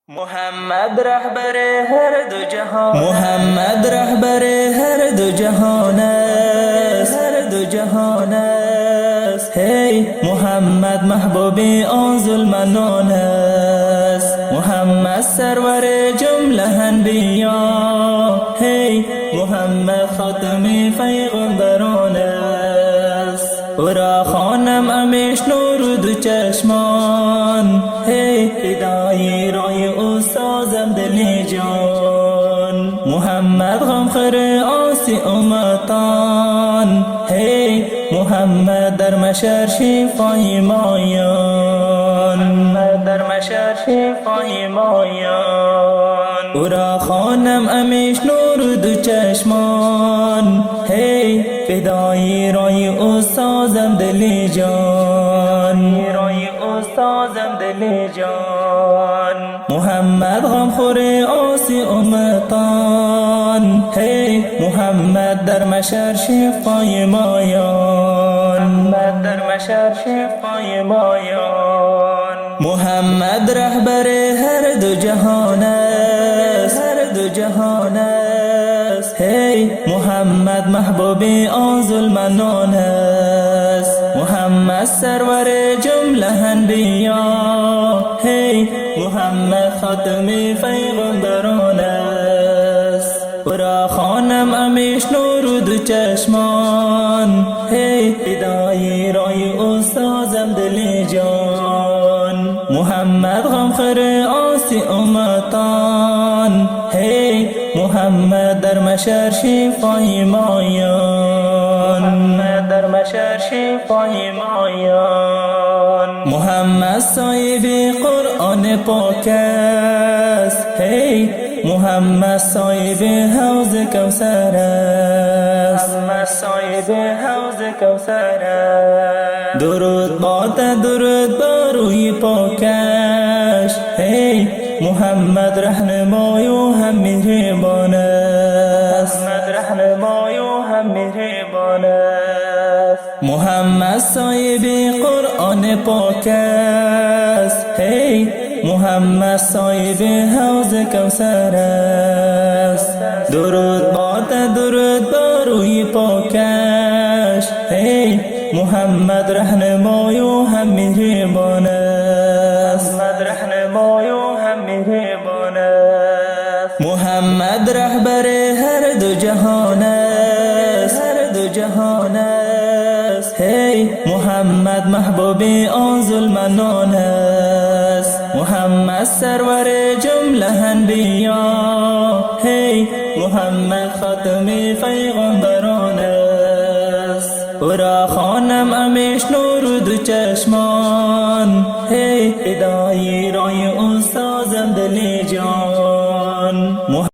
محمد رهبر هر دو جهان، محمد رهبر هر دو جهان است، هر دو جهان است. هی محمد محبوب آن ظلمنان است، محمد سرور جمله انبیا، هی محمد خاتم پیغمبران است. او را خوانم همیش نور دو چشمان، هی فدای رای او سازم دل جان. محمد غمخور آسی امتان، هی محمد در محشر شفای مایان، محمد در محشر شفای مایان. او را خوانم همیش نور دو چشمان، هی فدای رای او سازم دل جان، رای او سازم دل جان. محمد غمخور آسی امتان، هی محمد در محشر شفای مایان، محمد در محشر شفای مایان. محمد رهبر هر دو جهان است، هر دو جهان است. هی محمد محبوب آن ظلمنان است، محمد سرور جمله انبیا، هی محمد خاتم پیغمبران است. او را خوانم همیش نور دو چشمان، هی فدای رای او سازم دل جان. محمد غمخور آسی امتان، هی محمد در محشر شفای مایان، محمد در محشر شفای مایان. محمد صاحب قرآن پاک است، هی محمد صاحب حوض کوثر است، محمد صاحب حوض کوثر است. درود باد درود بر روی پاکش، هی محمد رهنمای و هم مهربان است، محمد رهنمای و هم مهربان است. محمد صاحب قرآن پاک است، هی محمد صاحب حوض کوثر است. درود باد درود بر روی پاکش، هی محمد رهنمای و هم مهربان است، محمد رهنمای و هم مهربان است. محمد رهبر هر دو جهان است، هر دو جهان است. هی محمد محبوب آن ظلمنان است، محمد سرور جمله انبیا، هی محمد خاتم پیغمبران است. او را خوانم همیش نور دو چشمان، هی فدای رای او سازم دل جان.